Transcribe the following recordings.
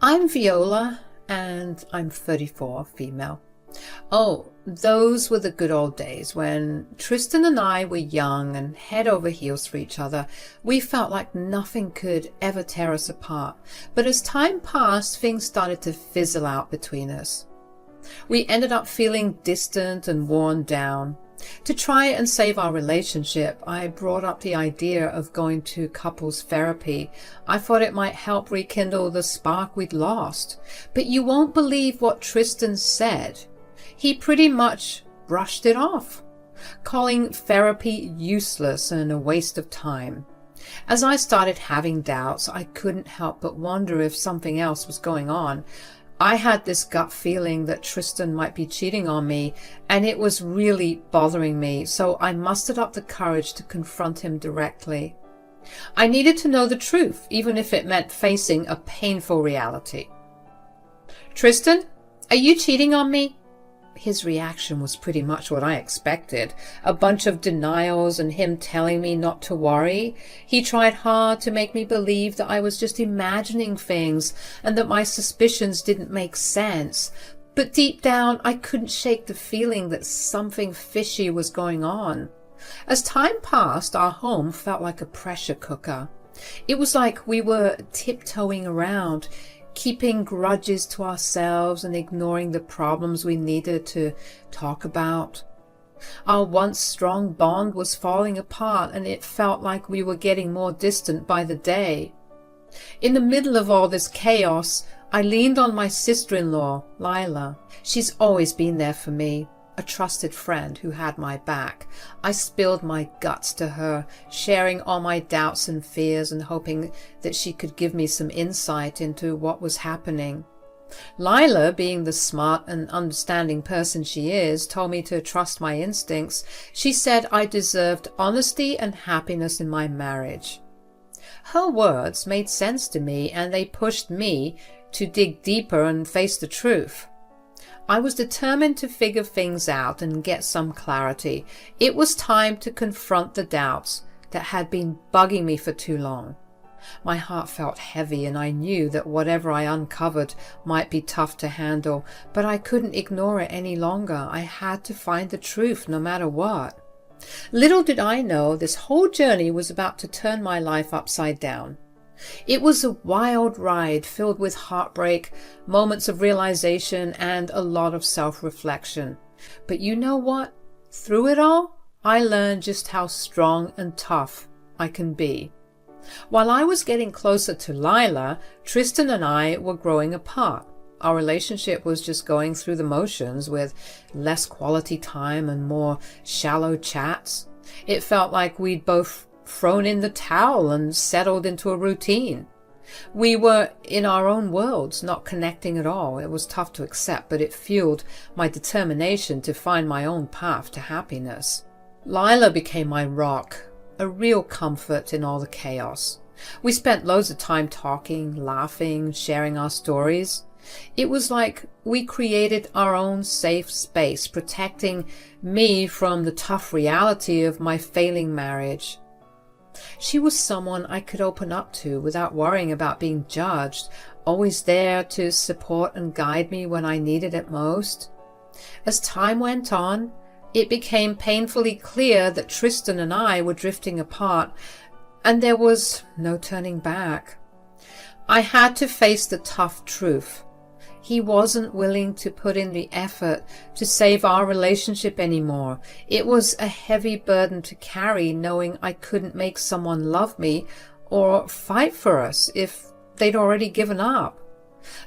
I'm Viola, and I'm 34, female. Oh, those were the good old days when Tristan and I were young and head over heels for each other. We felt like nothing could ever tear us apart. But as time passed, things started to fizzle out between us. We ended up feeling distant and worn down. To try and save our relationship, I brought up the idea of going to couples therapy. I thought it might help rekindle the spark we'd lost. But you won't believe what Tristan said. He pretty much brushed it off, calling therapy useless and a waste of time. As I started having doubts, I couldn't help but wonder if something else was going on. I had this gut feeling that Tristan might be cheating on me, and it was really bothering me, so I mustered up the courage to confront him directly. I needed to know the truth, even if it meant facing a painful reality. "Tristan, are you cheating on me?" His reaction was pretty much what I expected. A bunch of denials and him telling me not to worry. He tried hard to make me believe that I was just imagining things and that my suspicions didn't make sense. But deep down, I couldn't shake the feeling that something fishy was going on. As time passed, our home felt like a pressure cooker. It was like we were tiptoeing around, keeping grudges to ourselves and ignoring the problems we needed to talk about. Our once strong bond was falling apart, and it felt like we were getting more distant by the day. In the middle of all this chaos, I leaned on my sister-in-law, Lila. She's always been there for me, a trusted friend who had my back. I spilled my guts to her, sharing all my doubts and fears and hoping that she could give me some insight into what was happening. Lila, being the smart and understanding person she is, told me to trust my instincts. She said I deserved honesty and happiness in my marriage. Her words made sense to me, and they pushed me to dig deeper and face the truth. I was determined to figure things out and get some clarity. It was time to confront the doubts that had been bugging me for too long. My heart felt heavy, and I knew that whatever I uncovered might be tough to handle, but I couldn't ignore it any longer. I had to find the truth no matter what. Little did I know this whole journey was about to turn my life upside down. It was a wild ride filled with heartbreak, moments of realization, and a lot of self-reflection. But you know what? Through it all, I learned just how strong and tough I can be. While I was getting closer to Lila, Tristan and I were growing apart. Our relationship was just going through the motions, with less quality time and more shallow chats. It felt like we'd both thrown in the towel and settled into a routine. We were in our own worlds, not connecting at all. It was tough to accept, but it fueled my determination to find my own path to happiness. Lila became my rock, a real comfort in all the chaos. We spent loads of time talking, laughing, sharing our stories. It was like we created our own safe space, protecting me from the tough reality of my failing marriage. She was someone I could open up to without worrying about being judged, always there to support and guide me when I needed it most. As time went on, it became painfully clear that Tristan and I were drifting apart, and there was no turning back. I had to face the tough truth. He wasn't willing to put in the effort to save our relationship anymore. It was a heavy burden to carry, knowing I couldn't make someone love me or fight for us if they'd already given up.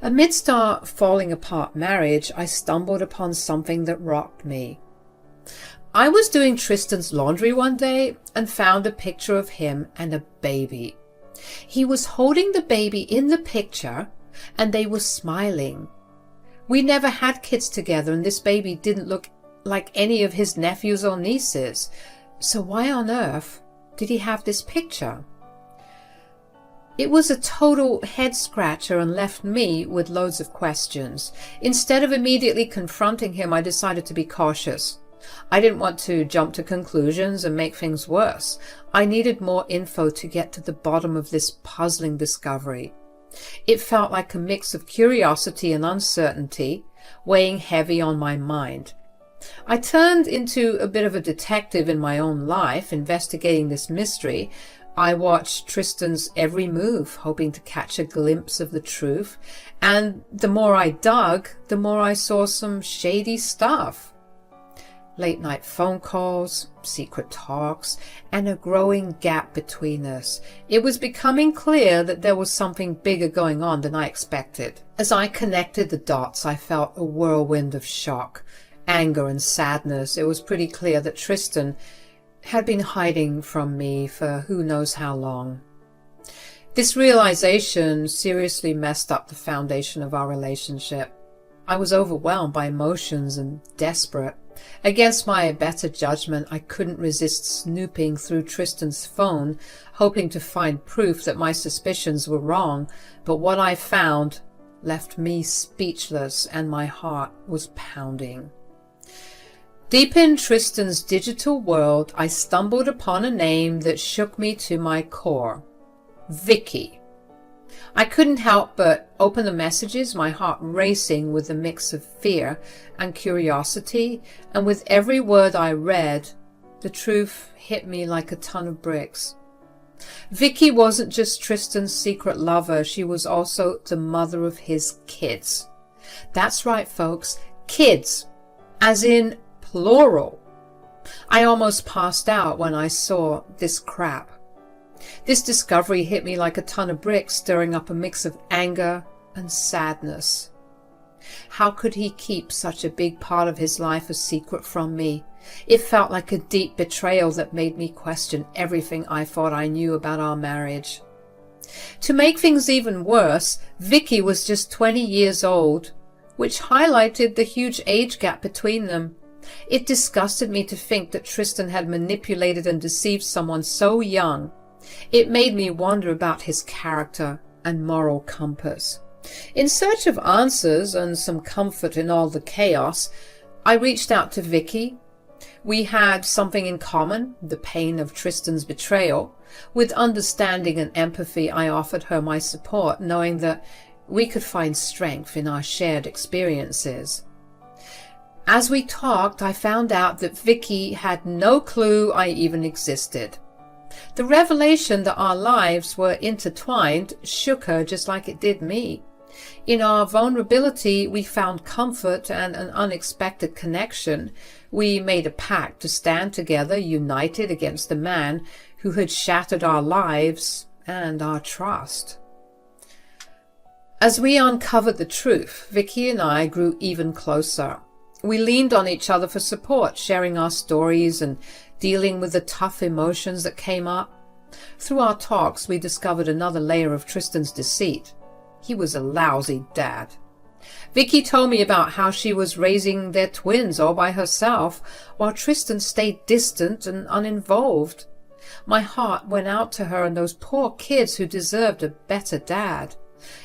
Amidst our falling apart marriage, I stumbled upon something that rocked me. I was doing Tristan's laundry one day and found a picture of him and a baby. He was holding the baby in the picture, and they were smiling. We never had kids together, and this baby didn't look like any of his nephews or nieces. So why on earth did he have this picture? It was a total head scratcher and left me with loads of questions. Instead of immediately confronting him, I decided to be cautious. I didn't want to jump to conclusions and make things worse. I needed more info to get to the bottom of this puzzling discovery. It felt like a mix of curiosity and uncertainty, weighing heavy on my mind. I turned into a bit of a detective in my own life, investigating this mystery. I watched Tristan's every move, hoping to catch a glimpse of the truth, and the more I dug, the more I saw some shady stuff. Late night phone calls, secret talks, and a growing gap between us. It was becoming clear that there was something bigger going on than I expected. As I connected the dots, I felt a whirlwind of shock, anger and sadness. It was pretty clear that Tristan had been hiding from me for who knows how long. This realization seriously messed up the foundation of our relationship. I was overwhelmed by emotions and desperate. Against my better judgment, I couldn't resist snooping through Tristan's phone, hoping to find proof that my suspicions were wrong, but what I found left me speechless and my heart was pounding. Deep in Tristan's digital world, I stumbled upon a name that shook me to my core. Vicky. I couldn't help but open the messages, my heart racing with a mix of fear and curiosity, and with every word I read, the truth hit me like a ton of bricks. Vicky wasn't just Tristan's secret lover, she was also the mother of his kids. That's right, folks, kids, as in plural. I almost passed out when I saw this crap. This discovery hit me like a ton of bricks, stirring up a mix of anger and sadness. How could he keep such a big part of his life a secret from me? It felt like a deep betrayal that made me question everything I thought I knew about our marriage. To make things even worse, Vicky was just 20 years old, which highlighted the huge age gap between them. It disgusted me to think that Tristan had manipulated and deceived someone so young. It made me wonder about his character and moral compass. In search of answers and some comfort in all the chaos, I reached out to Vicky. We had something in common, the pain of Tristan's betrayal. With understanding and empathy, I offered her my support, knowing that we could find strength in our shared experiences. As we talked, I found out that Vicky had no clue I even existed. The revelation that our lives were intertwined shook her just like it did me. In our vulnerability, we found comfort and an unexpected connection. We made a pact to stand together, united against the man who had shattered our lives and our trust. As we uncovered the truth, Vicky and I grew even closer. We leaned on each other for support, sharing our stories and dealing with the tough emotions that came up. Through our talks, we discovered another layer of Tristan's deceit. He was a lousy dad. Vicky told me about how she was raising their twins all by herself, while Tristan stayed distant and uninvolved. My heart went out to her and those poor kids who deserved a better dad.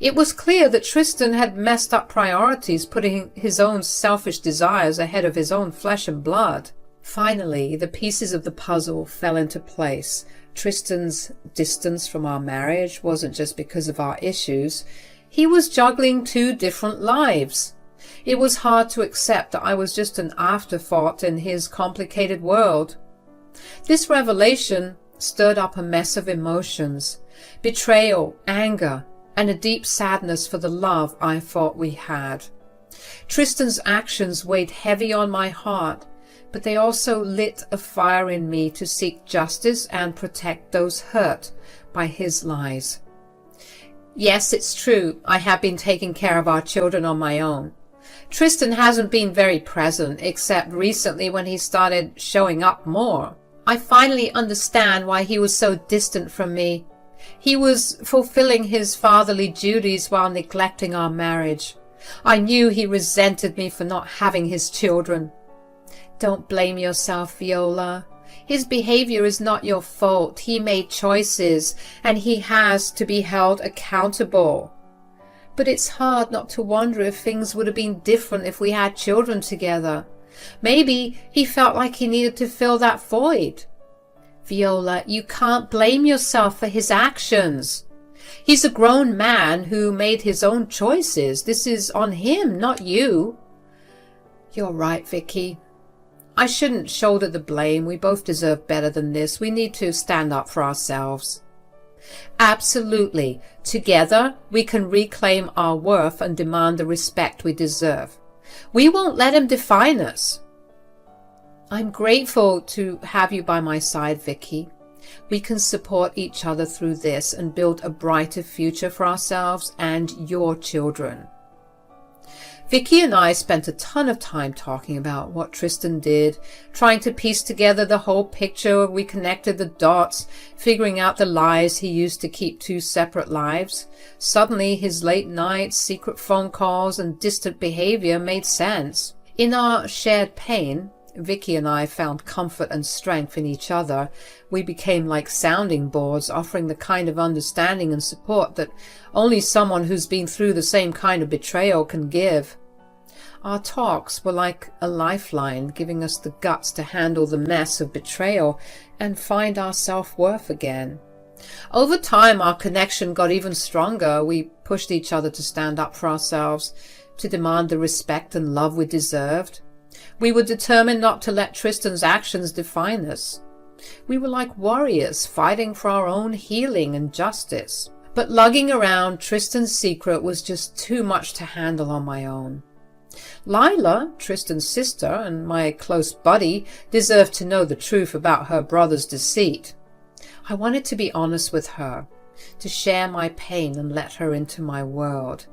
It was clear that Tristan had messed up priorities, putting his own selfish desires ahead of his own flesh and blood. Finally, the pieces of the puzzle fell into place. Tristan's distance from our marriage wasn't just because of our issues. He was juggling two different lives. It was hard to accept that I was just an afterthought in his complicated world. This revelation stirred up a mess of emotions, betrayal, anger, and a deep sadness for the love I thought we had. Tristan's actions weighed heavy on my heart, but they also lit a fire in me to seek justice and protect those hurt by his lies. Yes, it's true, I have been taking care of our children on my own. Tristan hasn't been very present, except recently when he started showing up more. I finally understand why he was so distant from me. He was fulfilling his fatherly duties while neglecting our marriage. I knew he resented me for not having his children. Don't blame yourself, Viola. His behavior is not your fault. He made choices, and he has to be held accountable. But it's hard not to wonder if things would have been different if we had children together. Maybe he felt like he needed to fill that void. Viola, you can't blame yourself for his actions. He's a grown man who made his own choices. This is on him, not you. You're right, Vicky. I shouldn't shoulder the blame. We both deserve better than this. We need to stand up for ourselves. Absolutely. Together, we can reclaim our worth and demand the respect we deserve. We won't let him define us. I'm grateful to have you by my side, Vicky. We can support each other through this and build a brighter future for ourselves and your children. Vicky and I spent a ton of time talking about what Tristan did, trying to piece together the whole picture. We connected the dots, figuring out the lies he used to keep two separate lives. Suddenly, his late nights, secret phone calls, and distant behavior made sense. In our shared pain, Vicky and I found comfort and strength in each other. We became like sounding boards, offering the kind of understanding and support that only someone who's been through the same kind of betrayal can give. Our talks were like a lifeline, giving us the guts to handle the mess of betrayal and find our self-worth again. Over time, our connection got even stronger. We pushed each other to stand up for ourselves, to demand the respect and love we deserved. We were determined not to let Tristan's actions define us. We were like warriors fighting for our own healing and justice. But lugging around Tristan's secret was just too much to handle on my own. Lila, Tristan's sister and my close buddy, deserved to know the truth about her brother's deceit. I wanted to be honest with her, to share my pain and let her into my world.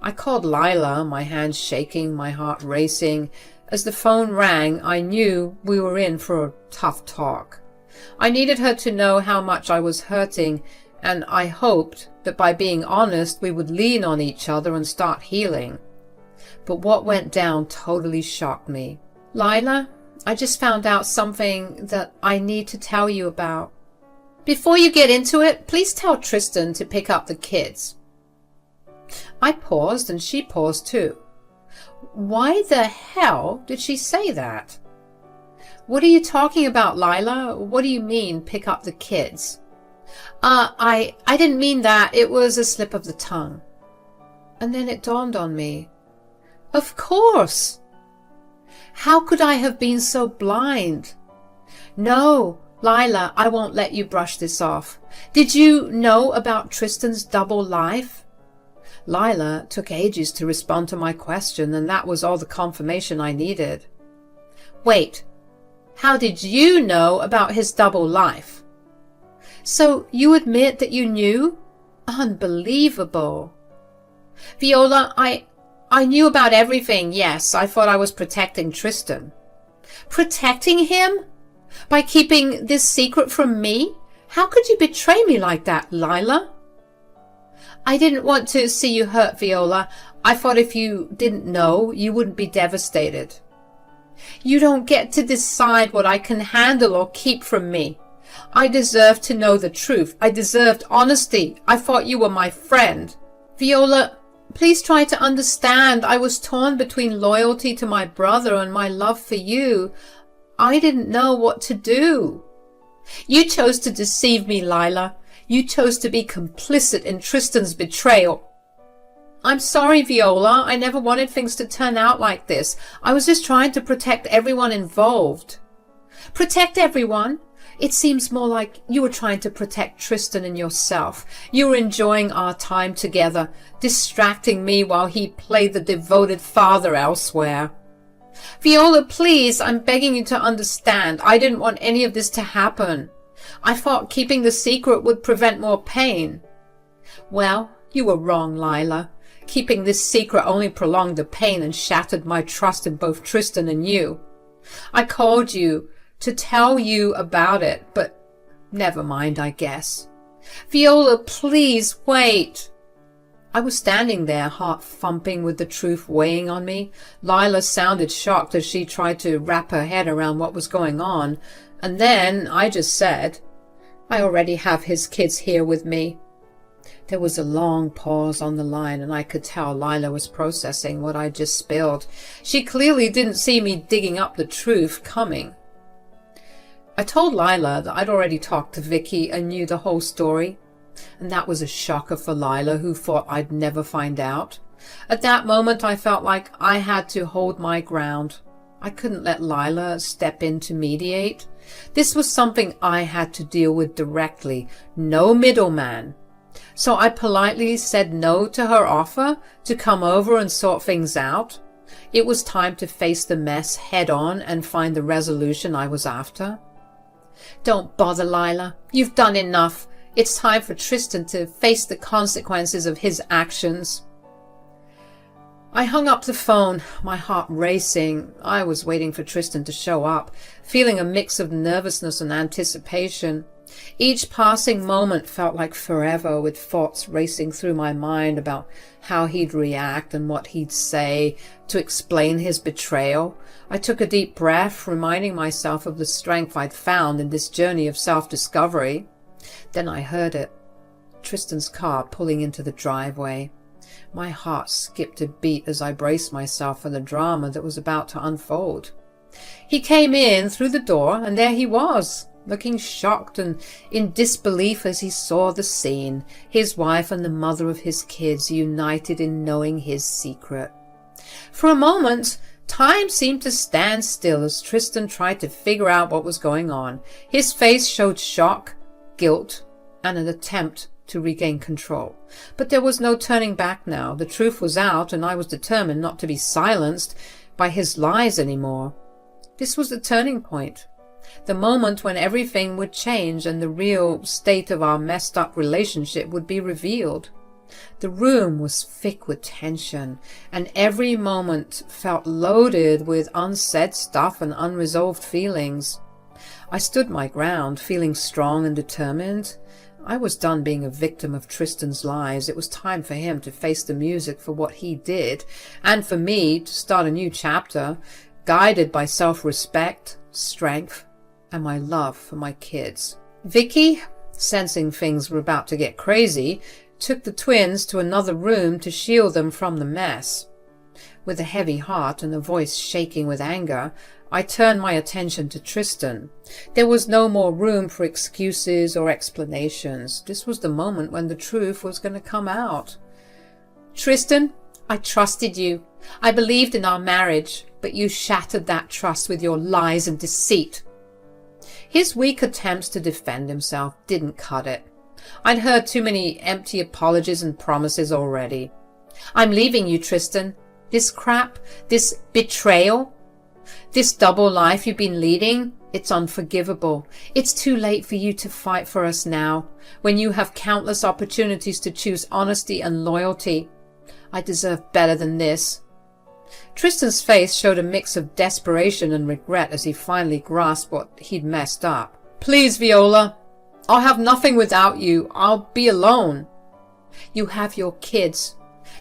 I called Lila, my hands shaking, my heart racing. As the phone rang, I knew we were in for a tough talk. I needed her to know how much I was hurting, and I hoped that by being honest we would lean on each other and start healing. But what went down totally shocked me. Lila, I just found out something that I need to tell you about. Before you get into it, please tell Tristan to pick up the kids. I paused and she paused too. Why the hell did she say that? What are you talking about, Lila? What do you mean, pick up the kids? I didn't mean that. It was a slip of the tongue. And then it dawned on me. Of course! How could I have been so blind? No, Lila, I won't let you brush this off. Did you know about Tristan's double life? Lila took ages to respond to my question, and that was all the confirmation I needed. Wait, how did you know about his double life? So you admit that you knew? Unbelievable. Viola, I knew about everything, yes. I thought I was protecting Tristan. Protecting him? By keeping this secret from me? How could you betray me like that, Lila? I didn't want to see you hurt, Viola. I thought if you didn't know, you wouldn't be devastated. You don't get to decide what I can handle or keep from me. I deserve to know the truth. I deserved honesty. I thought you were my friend. Viola, please try to understand. I was torn between loyalty to my brother and my love for you. I didn't know what to do. You chose to deceive me, Lila. You chose to be complicit in Tristan's betrayal. I'm sorry, Viola. I never wanted things to turn out like this. I was just trying to protect everyone involved. Protect everyone? It seems more like you were trying to protect Tristan and yourself. You were enjoying our time together, distracting me while he played the devoted father elsewhere. Viola, please, I'm begging you to understand. I didn't want any of this to happen. I thought keeping the secret would prevent more pain. Well, you were wrong, Lila. Keeping this secret only prolonged the pain and shattered my trust in both Tristan and you. I called you to tell you about it, but never mind, I guess. Viola, please wait. I was standing there, heart thumping with the truth weighing on me. Lila sounded shocked as she tried to wrap her head around what was going on, and then I just said, I already have his kids here with me. There was a long pause on the line, and I could tell Lila was processing what I just spilled. She clearly didn't see me digging up the truth coming. I told Lila that I'd already talked to Vicky and knew the whole story. And that was a shocker for Lila, who thought I'd never find out. At that moment, I felt like I had to hold my ground. I couldn't let Lila step in to mediate. This was something I had to deal with directly, no middleman. So I politely said no to her offer to come over and sort things out. It was time to face the mess head on and find the resolution I was after. Don't bother, Lila. You've done enough. It's time for Tristan to face the consequences of his actions. I hung up the phone, my heart racing. I was waiting for Tristan to show up, feeling a mix of nervousness and anticipation. Each passing moment felt like forever, with thoughts racing through my mind about how he'd react and what he'd say to explain his betrayal. I took a deep breath, reminding myself of the strength I'd found in this journey of self-discovery. Then I heard it. Tristan's car pulling into the driveway. My heart skipped a beat as I braced myself for the drama that was about to unfold. He came in through the door, and there he was, looking shocked and in disbelief as he saw the scene, his wife and the mother of his kids united in knowing his secret. For a moment, time seemed to stand still as Tristan tried to figure out what was going on. His face showed shock, guilt, and an attempt to regain control. But there was no turning back now. The truth was out, and I was determined not to be silenced by his lies anymore. This was the turning point. The moment when everything would change and the real state of our messed up relationship would be revealed. The room was thick with tension, and every moment felt loaded with unsaid stuff and unresolved feelings. I stood my ground, feeling strong and determined. I was done being a victim of Tristan's lies. It was time for him to face the music for what he did, and for me to start a new chapter, guided by self-respect, strength, and my love for my kids. Vicky, sensing things were about to get crazy, took the twins to another room to shield them from the mess. With a heavy heart and a voice shaking with anger, I turned my attention to Tristan. There was no more room for excuses or explanations. This was the moment when the truth was going to come out. Tristan, I trusted you. I believed in our marriage, but you shattered that trust with your lies and deceit. His weak attempts to defend himself didn't cut it. I'd heard too many empty apologies and promises already. I'm leaving you, Tristan. This crap, this betrayal, this double life you've been leading, it's unforgivable. It's too late for you to fight for us now, when you have countless opportunities to choose honesty and loyalty. I deserve better than this. Tristan's face showed a mix of desperation and regret as he finally grasped what he'd messed up. Please, Viola. I'll have nothing without you. I'll be alone. You have your kids.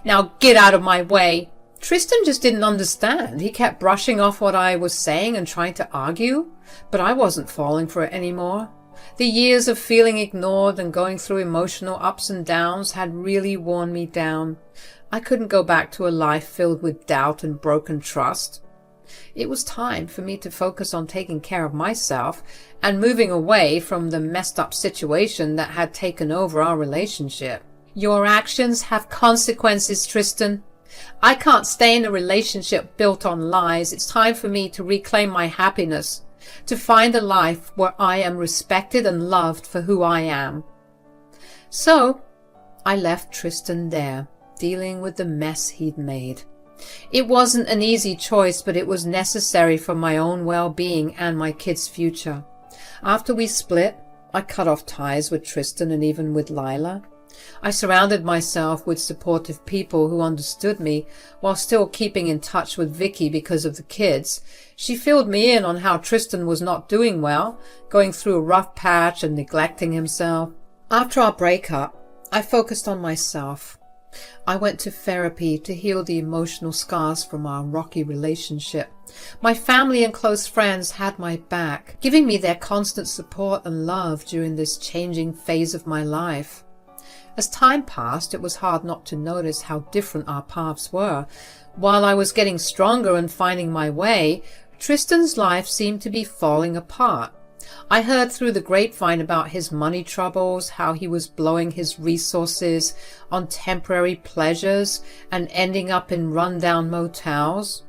Now get out of my way. Tristan just didn't understand. He kept brushing off what I was saying and trying to argue, but I wasn't falling for it anymore. The years of feeling ignored and going through emotional ups and downs had really worn me down. I couldn't go back to a life filled with doubt and broken trust. It was time for me to focus on taking care of myself and moving away from the messed up situation that had taken over our relationship. Your actions have consequences, Tristan. I can't stay in a relationship built on lies. It's time for me to reclaim my happiness, to find a life where I am respected and loved for who I am. So I left Tristan there, dealing with the mess he'd made. It wasn't an easy choice, but it was necessary for my own well-being and my kids' future. After we split, I cut off ties with Tristan and even with Lila. I surrounded myself with supportive people who understood me while still keeping in touch with Vicky because of the kids. She filled me in on how Tristan was not doing well, going through a rough patch and neglecting himself. After our breakup, I focused on myself. I went to therapy to heal the emotional scars from our rocky relationship. My family and close friends had my back, giving me their constant support and love during this changing phase of my life. As time passed, it was hard not to notice how different our paths were. While I was getting stronger and finding my way, Tristan's life seemed to be falling apart. I heard through the grapevine about his money troubles, how he was blowing his resources on temporary pleasures and ending up in rundown motels.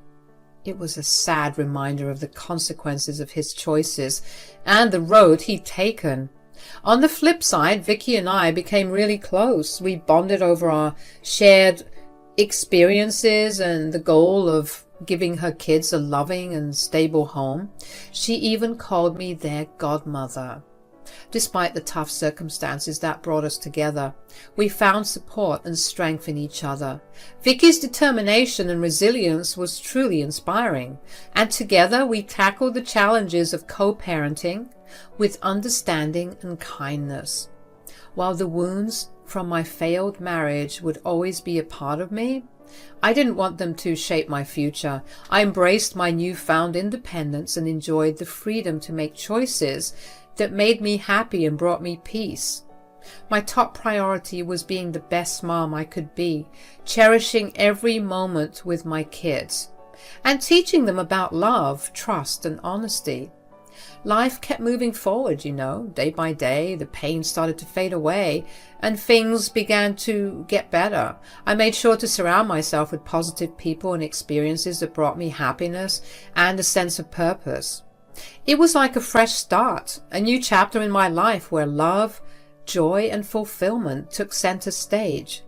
It was a sad reminder of the consequences of his choices and the road he'd taken. On the flip side, Vicky and I became really close. We bonded over our shared experiences and the goal of giving her kids a loving and stable home. She even called me their godmother. Despite the tough circumstances that brought us together, we found support and strength in each other. Vicky's determination and resilience was truly inspiring, and together we tackled the challenges of co-parenting with understanding and kindness. While the wounds from my failed marriage would always be a part of me, I didn't want them to shape my future. I embraced my newfound independence and enjoyed the freedom to make choices that made me happy and brought me peace. My top priority was being the best mom I could be, cherishing every moment with my kids, and teaching them about love, trust, and honesty. Life kept moving forward, day by day. The pain started to fade away and things began to get better. I made sure to surround myself with positive people and experiences that brought me happiness and a sense of purpose. It was like a fresh start, a new chapter in my life where love, joy, and fulfillment took center stage.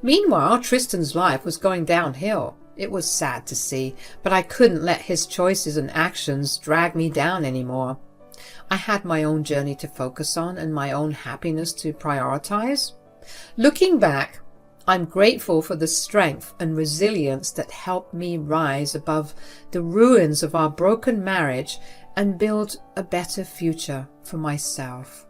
Meanwhile, Tristan's life was going downhill. It was sad to see, but I couldn't let his choices and actions drag me down anymore. I had my own journey to focus on and my own happiness to prioritize. Looking back, I'm grateful for the strength and resilience that helped me rise above the ruins of our broken marriage and build a better future for myself.